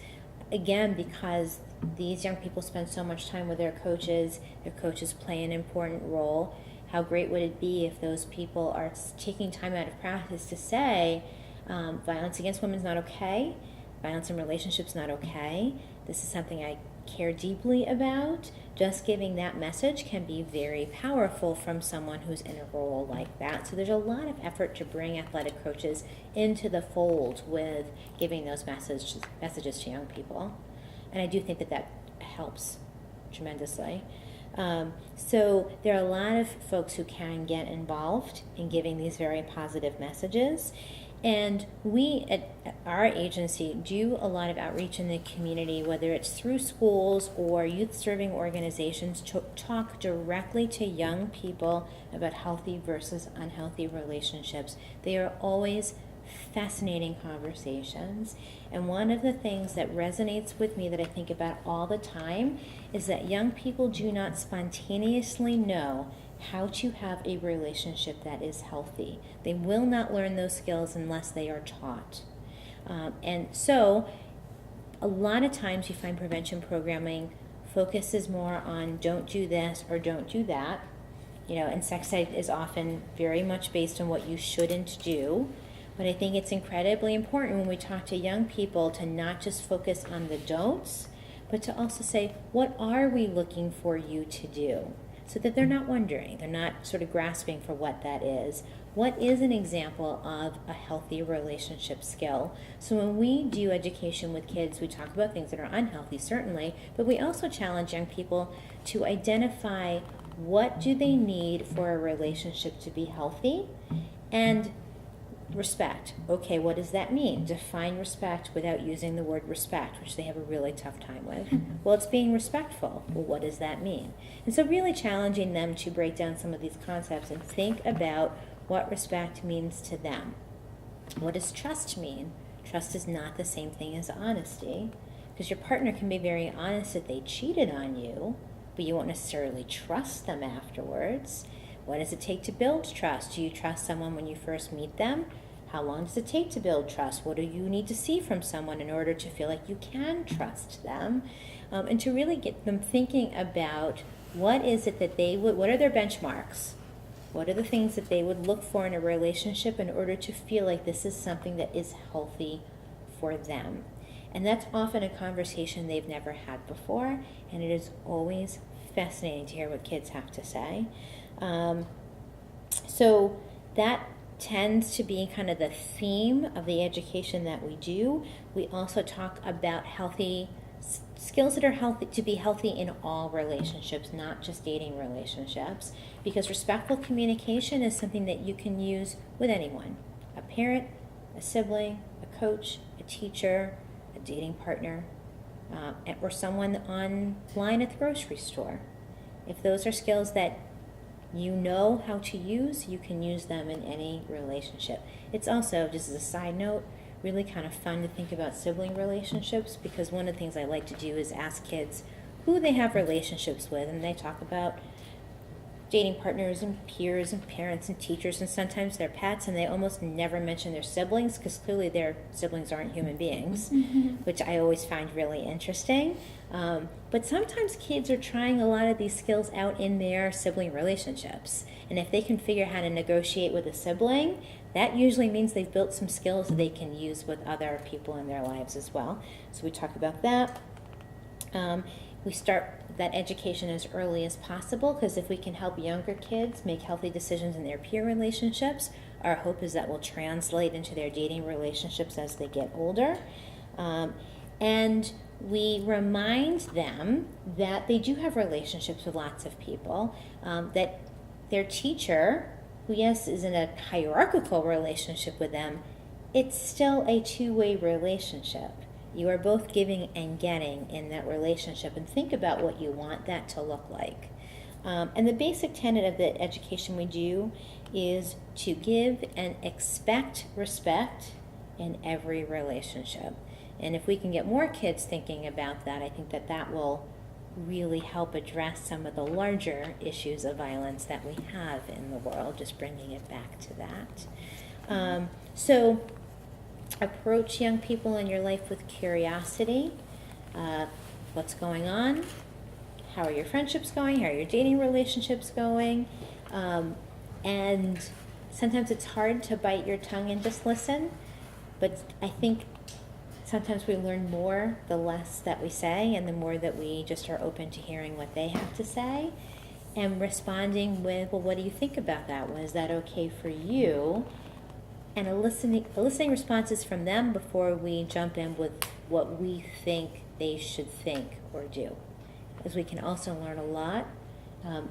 Again, because these young people spend so much time with their coaches play an important role. How great would it be if those people are taking time out of practice to say, violence against women is not okay, violence in relationships not okay, this is something I care deeply about. Just giving that message can be very powerful from someone who's in a role like that. So there's a lot of effort to bring athletic coaches into the fold with giving those messages to young people. And I do think that helps tremendously. So there are a lot of folks who can get involved in giving these very positive messages. And we at our agency do a lot of outreach in the community, whether it's through schools or youth-serving organizations, to talk directly to young people about healthy versus unhealthy relationships. They are always fascinating conversations. And one of the things that resonates with me that I think about all the time is that young people do not spontaneously know how to have a relationship that is healthy. They will not learn those skills unless they are taught. And so a lot of times you find prevention programming focuses more on don't do this or don't do that. You know, and sex ed is often very much based on what you shouldn't do. But I think it's incredibly important when we talk to young people to not just focus on the don'ts, but to also say, what are we looking for you to do? So that they're not wondering, they're not sort of grasping for what that is. What is an example of a healthy relationship skill? So when we do education with kids, we talk about things that are unhealthy, certainly, but we also challenge young people to identify what do they need for a relationship to be healthy, and respect. Okay, what does that mean? Define respect without using the word respect, which they have a really tough time with. Well, it's being respectful. Well, what does that mean? And so really challenging them to break down some of these concepts and think about what respect means to them. What does trust mean? Trust is not the same thing as honesty, because your partner can be very honest that they cheated on you, but you won't necessarily trust them afterwards. What does it take to build trust? Do you trust someone when you first meet them? How long does it take to build trust? What do you need to see from someone in order to feel like you can trust them? And to really get them thinking about what is it that what are their benchmarks? What are the things that they would look for in a relationship in order to feel like this is something that is healthy for them? And that's often a conversation they've never had before, and it is always fascinating to hear what kids have to say. So that tends to be kind of the theme of the education that we do. We also talk about healthy skills that are healthy, to be healthy in all relationships, not just dating relationships, because respectful communication is something that you can use with anyone: a parent, a sibling, a coach, a teacher, a dating partner, or someone online at the grocery store. If those are skills that you know how to use, you can use them in any relationship. It's also, just as a side note, really kind of fun to think about sibling relationships, because one of the things I like to do is ask kids who they have relationships with, and they talk about dating partners and peers and parents and teachers and sometimes their pets, and they almost never mention their siblings because clearly their siblings aren't human beings, which I always find really interesting. But sometimes kids are trying a lot of these skills out in their sibling relationships, and if they can figure out how to negotiate with a sibling, that usually means they've built some skills that they can use with other people in their lives as well. So we talk about that. We start that education as early as possible, because if we can help younger kids make healthy decisions in their peer relationships, our hope is that will translate into their dating relationships as they get older. And we remind them that they do have relationships with lots of people, that their teacher, who yes is in a hierarchical relationship with them, it's still a two-way relationship. You are both giving and getting in that relationship, and think about what you want that to look like. And the basic tenet of the education we do is to give and expect respect in every relationship. And if we can get more kids thinking about that, I think that that will really help address some of the larger issues of violence that we have in the world, just bringing it back to that. So approach young people in your life with curiosity. What's going on? How are your friendships going? How are your dating relationships going? And sometimes it's hard to bite your tongue and just listen, but I think sometimes we learn more the less that we say, and the more that we just are open to hearing what they have to say and responding with, well, what do you think about that? Was that okay for you? And eliciting responses from them before we jump in with what we think they should think or do. As we can also learn a lot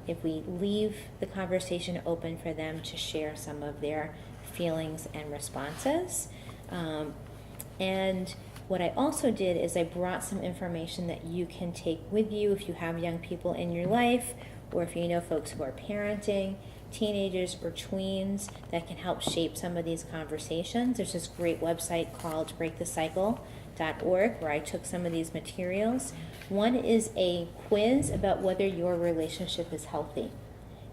if we leave the conversation open for them to share some of their feelings and responses. And what I also did is I brought some information that you can take with you if you have young people in your life, or if you know folks who are parenting teenagers or tweens, that can help shape some of these conversations. There's this great website called breakthecycle.org where I took some of these materials. One is a quiz about whether your relationship is healthy.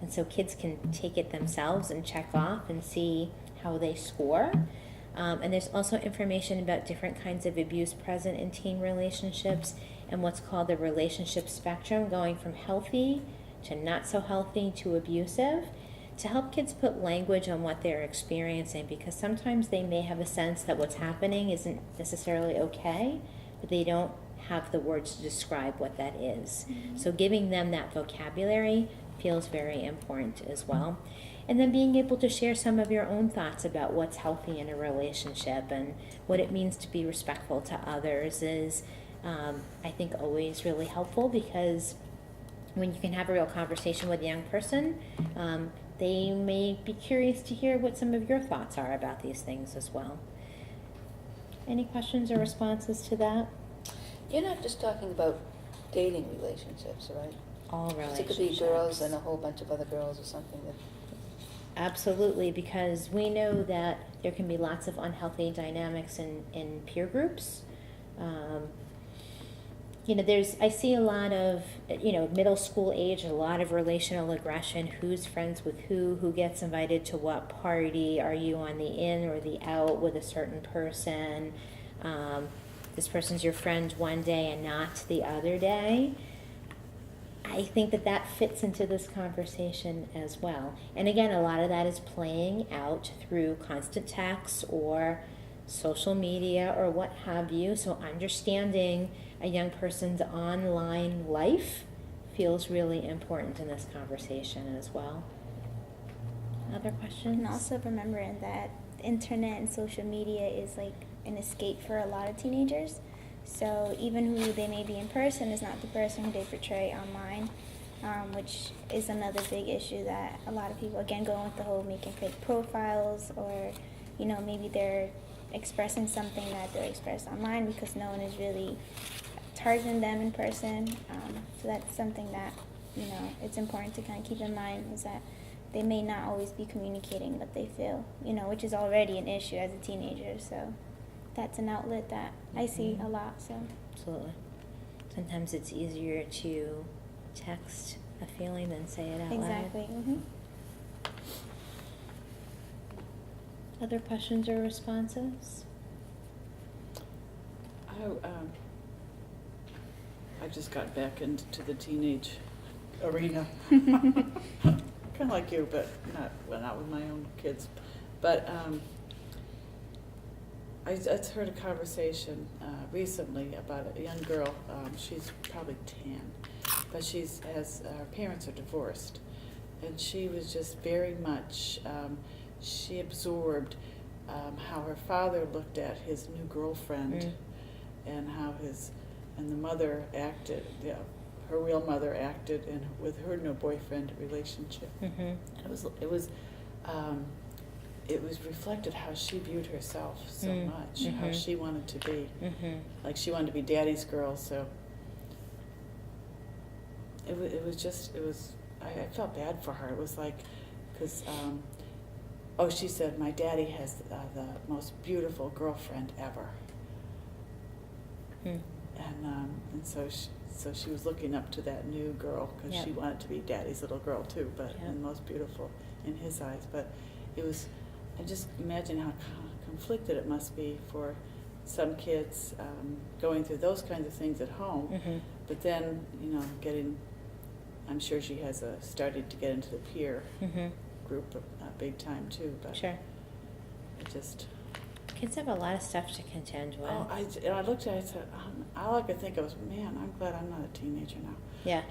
And so kids can take it themselves and check off and see how they score. And there's also information about different kinds of abuse present in teen relationships and what's called the relationship spectrum, going from healthy to not so healthy to abusive, to help kids put language on what they're experiencing, because sometimes they may have a sense that what's happening isn't necessarily okay, but they don't have the words to describe what that is. So giving them that vocabulary feels very important as well. And then being able to share some of your own thoughts about what's healthy in a relationship and what it means to be respectful to others is, I think, always really helpful, because when you can have a real conversation with a young person, they may be curious to hear what some of your thoughts are about these things as well. Any questions or responses to that? You're not just talking about dating relationships, right? All relationships. It could be girls and a whole bunch of other girls or something. Absolutely, because we know that there can be lots of unhealthy dynamics in peer groups. I see a lot of, middle school age, a lot of relational aggression. Who's friends with who gets invited to what party? Are you on the in or the out with a certain person? This person's your friend one day and not the other day. I think that fits into this conversation as well. And again, a lot of that is playing out through constant texts or social media or what have you. So understanding a young person's online life feels really important in this conversation as well. Other questions? And also remembering that internet and social media is like an escape for a lot of teenagers. So even who they may be in person is not the person who they portray online, which is another big issue that a lot of people, again, go with the whole making fake profiles, or, you know, maybe they're expressing something that they'll express online because no one is really targeting them in person. So that's something that, you know, it's important to kind of keep in mind, is that they may not always be communicating what they feel, you know, which is already an issue as a teenager. So that's an outlet that I see a lot. So Absolutely. Sometimes it's easier to text a feeling than say it out exactly. loud. Mm-hmm. Other questions or responses? I just got back into the teenage arena. Kind of like you, but not with my own kids. But I just heard a conversation recently about a young girl. She's probably 10, but her parents are divorced, and she was just very much. She absorbed how her father looked at his new girlfriend, and how the mother acted. Yeah, her real mother acted with her new boyfriend relationship. Mm-hmm. And it was reflected how she viewed herself so much, how she wanted to be. Like she wanted to be daddy's girl, so I felt bad for her. It was like, because, she said, my daddy has the most beautiful girlfriend ever. And so she was looking up to that new girl, because she wanted to be daddy's little girl too, but and most beautiful in his eyes. But it was, I just imagine how conflicted it must be for some kids going through those kinds of things at home, but then, you know, I'm sure she has started to get into the peer group big time too, but Sure. it just... Kids have a lot of stuff to contend with. I looked at it and said, all I could think of was, man, I'm glad I'm not a teenager now. Yeah.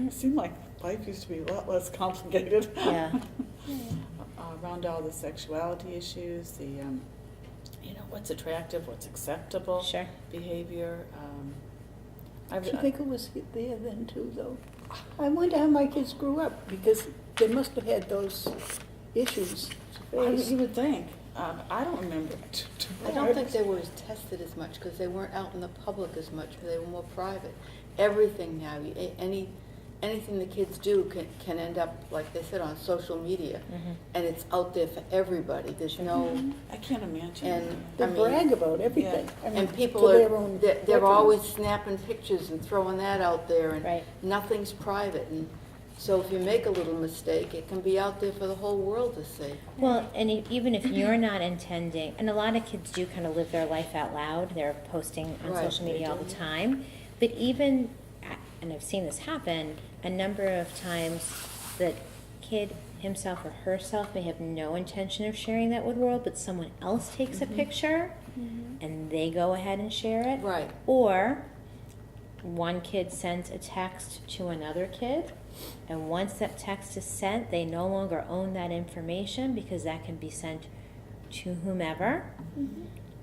It seemed like life used to be a lot less complicated. Yeah. Around all the sexuality issues, the, what's attractive, what's acceptable Sure. behavior. Do you think it was there then too, though? I wonder how my kids grew up, because they must have had those issues to face. You would think. I don't remember. I don't think they were as tested as much because they weren't out in the public as much, because they were more private. Everything now, anything the kids do can end up, like they said, on social media, and it's out there for everybody. There's no, I can't imagine. and They brag about everything. I mean, and people to their are own they're detriment. always snapping pictures and throwing that out there, and Right. nothing's private. And so if you make a little mistake, it can be out there for the whole world to see. Well, and even if you're not intending, and a lot of kids do kind of live their life out loud, they're posting on Right, social media they all do. the time, but even, and I've seen this happen, a number of times that kid himself or herself may have no intention of sharing that with the world, but someone else takes a picture and they go ahead and share it. Right. Or one kid sends a text to another kid, and once that text is sent, they no longer own that information because that can be sent to whomever.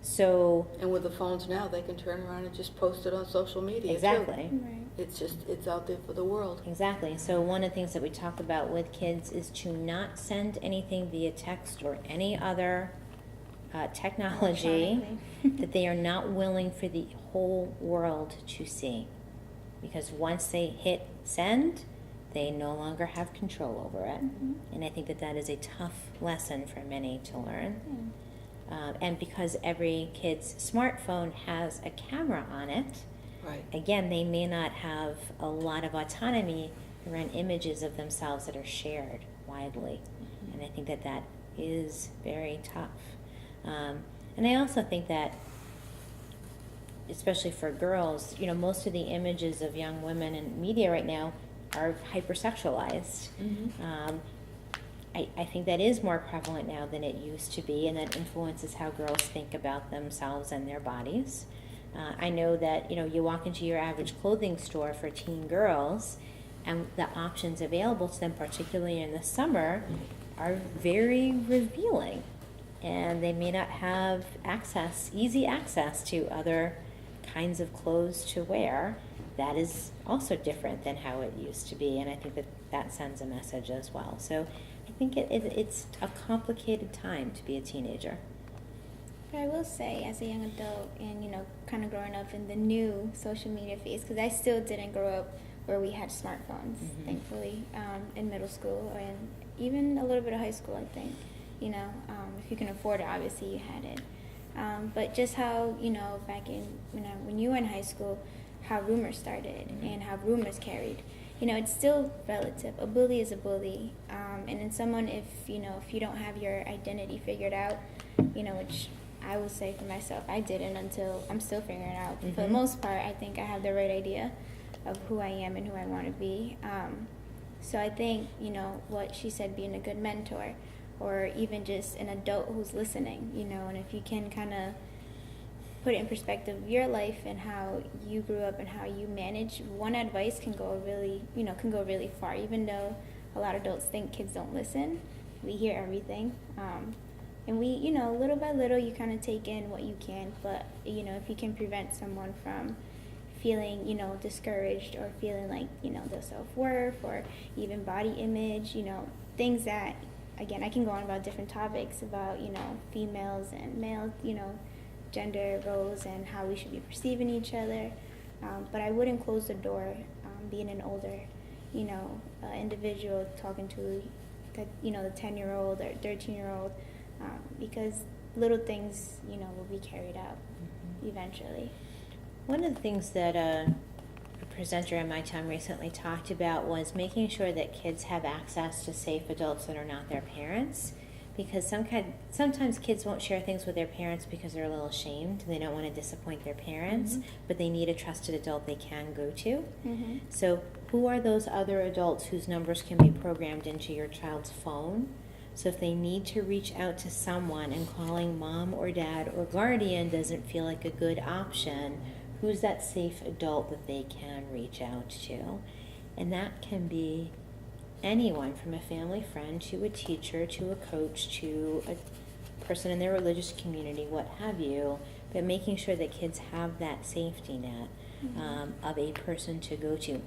So And with the phones now, they can turn around and just post it on social media too. exactly. Right. It's out there for the world. Exactly. So one of the things that we talk about with kids is to not send anything via text or any other technology that they are not willing for the whole world to see. Because once they hit send, they no longer have control over it. And I think that that is a tough lesson for many to learn. And because every kid's smartphone has a camera on it, Right. again, they may not have a lot of autonomy around images of themselves that are shared widely. And I think that that is very tough. And I also think that, especially for girls, you know, most of the images of young women in media right now are hypersexualized. I think that is more prevalent now than it used to be, and that influences how girls think about themselves and their bodies. I know that, you walk into your average clothing store for teen girls, and the options available to them, particularly in the summer, are very revealing. And they may not have easy access to other kinds of clothes to wear. That is also different than how it used to be, and I think that sends a message as well. So I think it's a complicated time to be a teenager. But I will say, as a young adult and, kind of growing up in the new social media phase, because I still didn't grow up where we had smartphones, thankfully, in middle school and even a little bit of high school, I think. If you can afford it, obviously you had it. But just how, back in, when you were in high school, how rumors started and how rumors carried. It's still relative. A bully is a bully. And then someone, if you don't have your identity figured out, which I will say for myself, I didn't until I'm still figuring it out. For the most part, I think I have the right idea of who I am and who I want to be. So I think, what she said, being a good mentor, or even just an adult who's listening, and if you can kind of put it in perspective, your life and how you grew up and how you manage, one advice can go really far. Even though a lot of adults think kids don't listen, we hear everything. And we, little by little, you kind of take in what you can, but, if you can prevent someone from feeling, discouraged or feeling like, their self-worth or even body image, things that, again, I can go on about different topics about, females and males, gender roles and how we should be perceiving each other. But I wouldn't close the door, being an older, individual talking to the 10-year-old or 13-year-old, because little things, will be carried out eventually. One of the things that a presenter in my town recently talked about was making sure that kids have access to safe adults that are not their parents, because sometimes kids won't share things with their parents because they're a little ashamed. They don't want to disappoint their parents, but they need a trusted adult they can go to. So who are those other adults whose numbers can be programmed into your child's phone? So if they need to reach out to someone and calling mom or dad or guardian doesn't feel like a good option, who's that safe adult that they can reach out to? And that can be anyone from a family friend to a teacher to a coach to a person in their religious community, what have you, but making sure that kids have that safety net of a person to go to.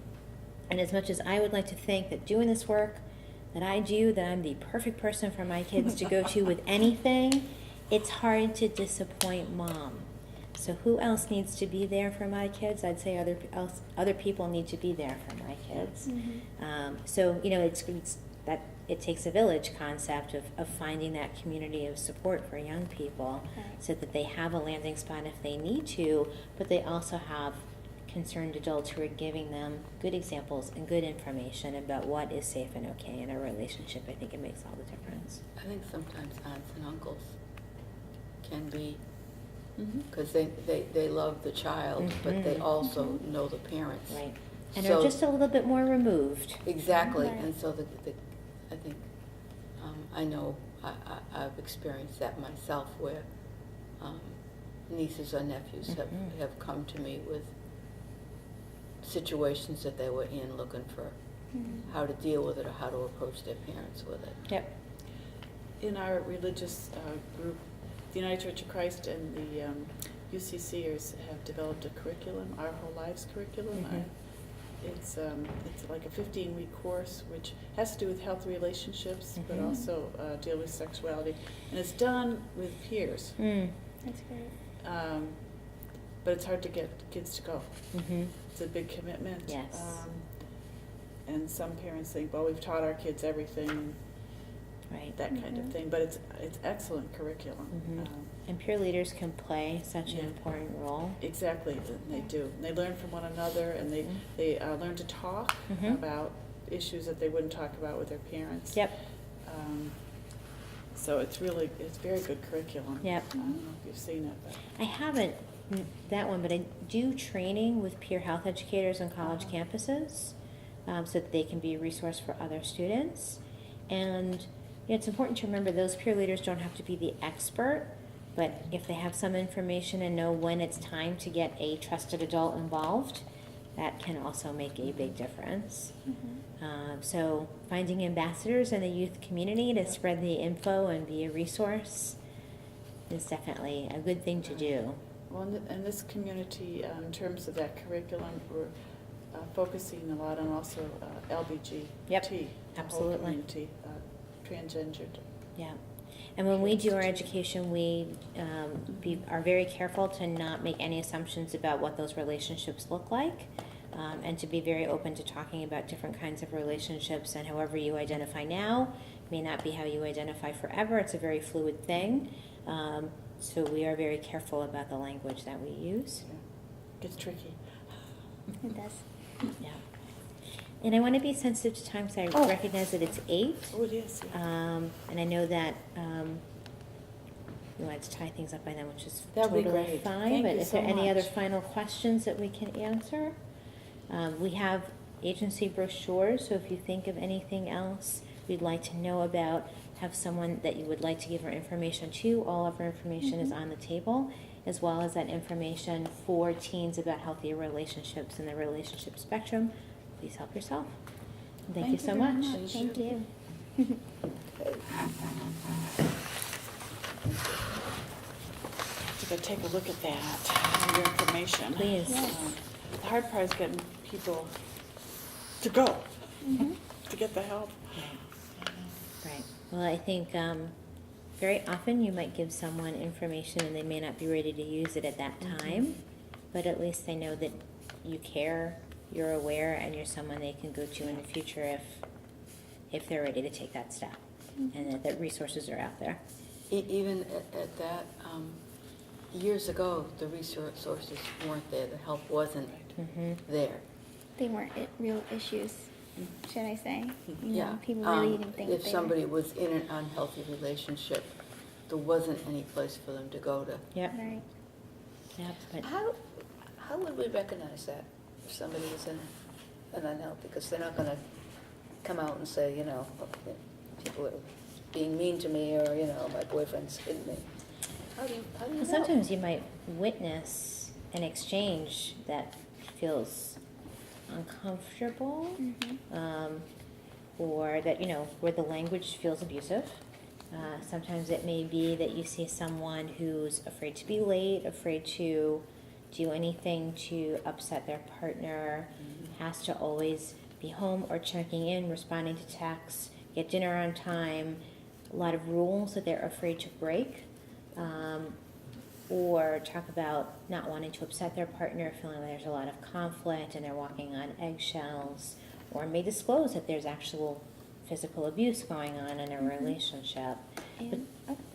And as much as I would like to think that doing this work that I do, that I'm the perfect person for my kids to go to with anything, it's hard to disappoint mom. So who else needs to be there for my kids? I'd say other people need to be there for my kids. So it's that it takes a village concept of finding that community of support for young people, so that they have a landing spot if they need to, but they also have concerned adults who are giving them good examples and good information about what is safe and okay in a relationship. I think it makes all the difference. I think sometimes aunts and uncles can be, because they love the child, but they also know the parents. Right. And So- are just a little bit more removed. Exactly, Right. and so I think, I know I've experienced that myself, where nieces or nephews have come to me with situations that they were in, looking for how to deal with it or how to approach their parents with it. Yep. In our religious group, the United Church of Christ and the UCCers have developed a curriculum, Our Whole Lives curriculum. It's like a 15-week course which has to do with healthy relationships, but also deal with sexuality, and it's done with peers. That's great. But it's hard to get kids to go. It's a big commitment. Yes. And some parents think, well, we've taught our kids everything, Right. that kind of thing. But it's excellent curriculum. And peer leaders can play such an important role. Exactly, and they do. And they learn from one another, and they learn to talk about issues that they wouldn't talk about with their parents. Yep. So it's very good curriculum. Yep. I don't know if you've seen it, but. I haven't that one, but I do training with peer health educators on college campuses, so that they can be a resource for other students. And It's important to remember those peer leaders don't have to be the expert, but if they have some information and know when it's time to get a trusted adult involved, that can also make a big difference. So finding ambassadors in the youth community to spread the info and be a resource is definitely a good thing to do. Well, in this community, in terms of that curriculum, we're focusing a lot on also LBGT. Yep, the whole absolutely. community, transgendered. Yeah. And when we do our education, we are very careful to not make any assumptions about what those relationships look like, and to be very open to talking about different kinds of relationships, and however you identify now may not be how you identify forever. It's a very fluid thing. So we are very careful about the language that we use. Yeah. Gets tricky. It does. Yeah. And I want to be sensitive to time because I recognize that it's 8. Oh, it is. Yeah. And I know that you wanted to tie things up by then, which is That would be totally great. fine. Thank But you is so there any other much. final questions that we can answer? We have agency brochures, so if you think of anything else you'd like to know about, have someone that you would like to give our information to, all of our information is on the table, as well as that information for teens about healthier relationships and the relationship spectrum. Please help yourself. And thank you so very much. Thank you. To go take a look at that, your information. Please. Yes. The hard part is getting people to go, to get the help. Right. Well, I think very often you might give someone information and they may not be ready to use it at that time, but at least they know that you care, you're aware, and you're someone they can go to in the future if they're ready to take that step, and that resources are out there. Even at that, years ago, the resources weren't there, the help wasn't there. They weren't real issues, should I say? You Yeah. know, people really didn't think If they somebody was in an unhealthy relationship, there wasn't any place for them to go to. Yep. were. Right. Yep. But How would we recognize that if somebody was in an unhealthy? Because they're not going to come out and say, you know, people are being mean to me, or you know, my boyfriend's hitting me. How do you well, know? sometimes you might witness an exchange that feels uncomfortable, or that, where the language feels abusive. Sometimes it may be that you see someone who's afraid to be late, afraid to do anything to upset their partner, has to always be home or checking in, responding to texts, get dinner on time, a lot of rules that they're afraid to break. Or talk about not wanting to upset their partner, feeling like there's a lot of conflict and they're walking on eggshells, or may disclose that there's actual physical abuse going on in a relationship. And,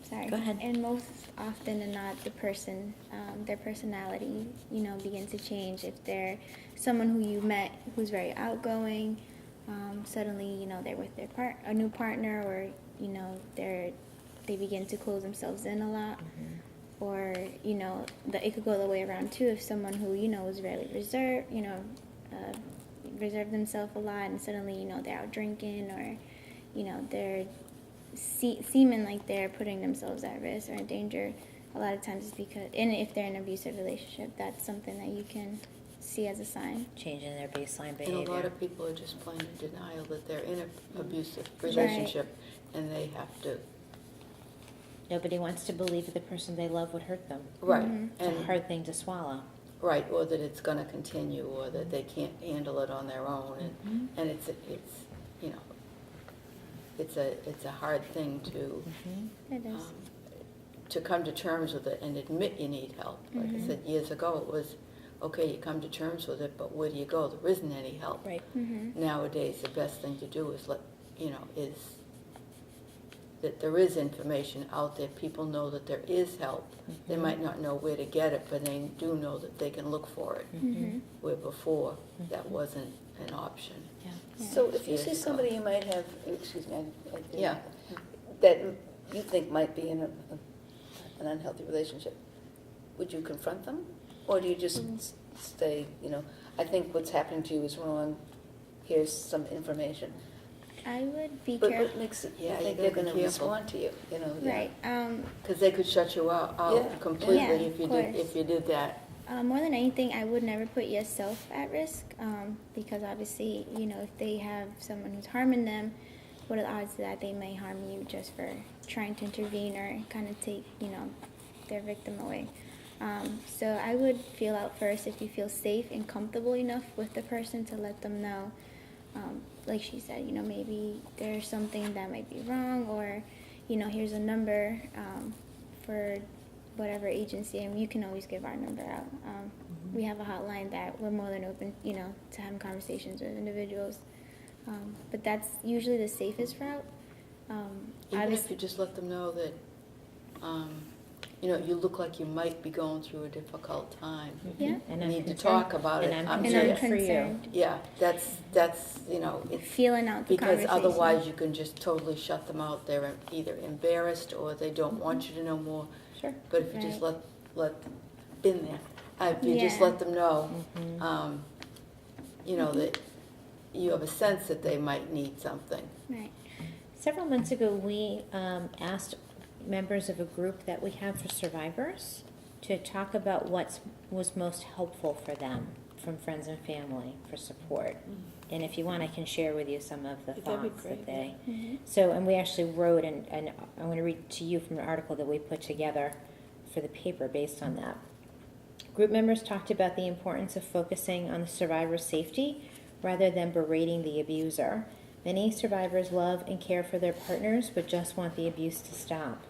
sorry. Go ahead. And most often than not, the person, their personality, begins to change. If they're someone who you met who's very outgoing, suddenly, they're with a new partner, or they begin to close themselves in a lot. Or, it could go the way around too. If someone who, is very reserved, reserve themselves a lot, and suddenly, they're out drinking, or, they're seeming like they're putting themselves at risk or in danger. A lot of times it's because, and if they're in an abusive relationship, that's something that you can see as a sign. Changing their baseline behavior. And a lot of people are just plain in denial that they're in an abusive relationship, and they have to. Nobody wants to believe that the person they love would hurt them. Right. It's a hard thing to swallow. Right, or that it's going to continue, or that they can't handle it on their own, and it's it's a hard thing to It is. to come to terms with it and admit you need help. Like I said, years ago, it was okay, you come to terms with it, but where do you go? There isn't any help. Right. Nowadays, the best thing to do is is that there is information out there. People know that there is help. They might not know where to get it, but they do know that they can look for it. Where before, that wasn't an option. Yeah. So if you Years see ago. somebody you might have, excuse me, I didn't- Yeah. that you think might be in an unhealthy relationship, would you confront them? Or do you just stay, I think what's happening to you is wrong, here's some information? I would be But careful. what makes it, Yeah, I you think gotta they're be gonna careful. respond to you, you know? Right. Because they could shut you out Yeah. completely Yeah, if you of did, course. if you did that. More than anything, I would never put yourself at risk because obviously, you know, if they have someone who's harming them, what are the odds that they may harm you just for trying to intervene or kind of take, you know, their victim away? So I would feel out first if you feel safe and comfortable enough with the person to let them know, like she said, you know, maybe there's something that might be wrong, or, you know, here's a number for whatever agency, and you can always give our number out. We have a hotline that we're more than open, you know, to having conversations with individuals. But that's usually the safest route. Even if you just let them know that, you know, you look like you might be going through a difficult time. Yeah. And You I'm need to concerned- talk about it. And I'm I'm And here. I'm concerned for you. concerned. Yeah, that's, you know, it's, Feeling out the because conversation. otherwise you can just totally shut them out. They're either embarrassed or they don't want you to know more. Sure. But if you just Right. been there, if you just Yeah. let them know, Mhm. you know, that you have a sense that they might need something. Right. Several months ago, we asked members of a group that we have for survivors to talk about what was most helpful for them from friends and family for support. And if you want, I can share with you some of the That'd be thoughts great, that they... Mhm. So, and we actually wrote, and I'm going to read to you from an article that we put together for the paper based on that. Group members talked about the importance of focusing on the survivor's safety rather than berating the abuser. Many survivors love and care for their partners, but just want the abuse to stop.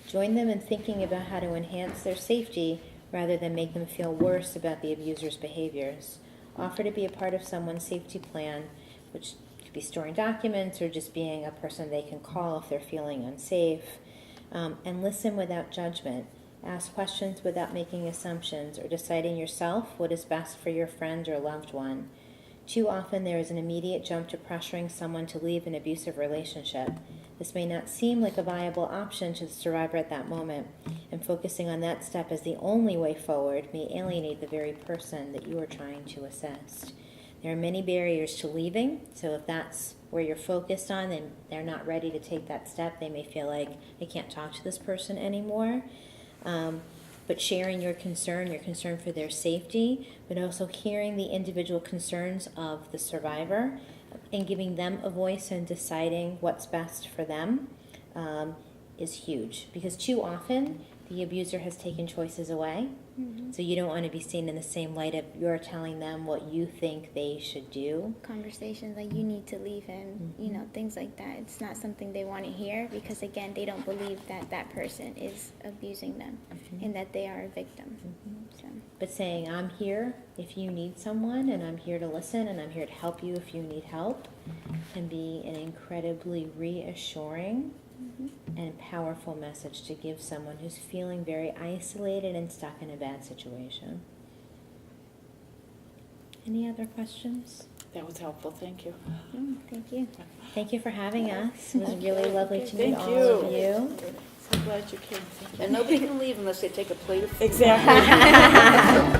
Join them in thinking about how to enhance their safety rather than make them feel worse about the abuser's behaviors. Offer to be a part of someone's safety plan, which could be storing documents or just being a person they can call if they're feeling unsafe. And listen without judgment. Ask questions without making assumptions or deciding yourself what is best for your friend or loved one. Too often there is an immediate jump to pressuring someone to leave an abusive relationship. This may not seem like a viable option to the survivor at that moment, and focusing on that step as the only way forward may alienate the very person that you are trying to assist. There are many barriers to leaving, so if that's where you're focused on and they're not ready to take that step, they may feel like, I can't talk to this person anymore. But sharing your concern for their safety, but also hearing the individual concerns of the survivor and giving them a voice and deciding what's best for them is huge. Because too often, the abuser has taken choices away. Mhm. So you don't want to be seen in the same light of you're telling them what you think they should do. Conversations like you need to leave him, you know, things like that. It's not something they want to hear because, again, they don't believe that that person is abusing them and that they are a victim. So, But saying, I'm here if you need someone, and I'm here to listen, and I'm here to help you if you need help, can be an incredibly reassuring and powerful message to give someone who's feeling very isolated and stuck in a bad situation. Any other questions? That was helpful, thank you. thank you. Thank you for having us. It was really lovely to Thank meet all of you. you. So glad you came. Thank you. And nobody can leave unless they take a plate of food. Exactly.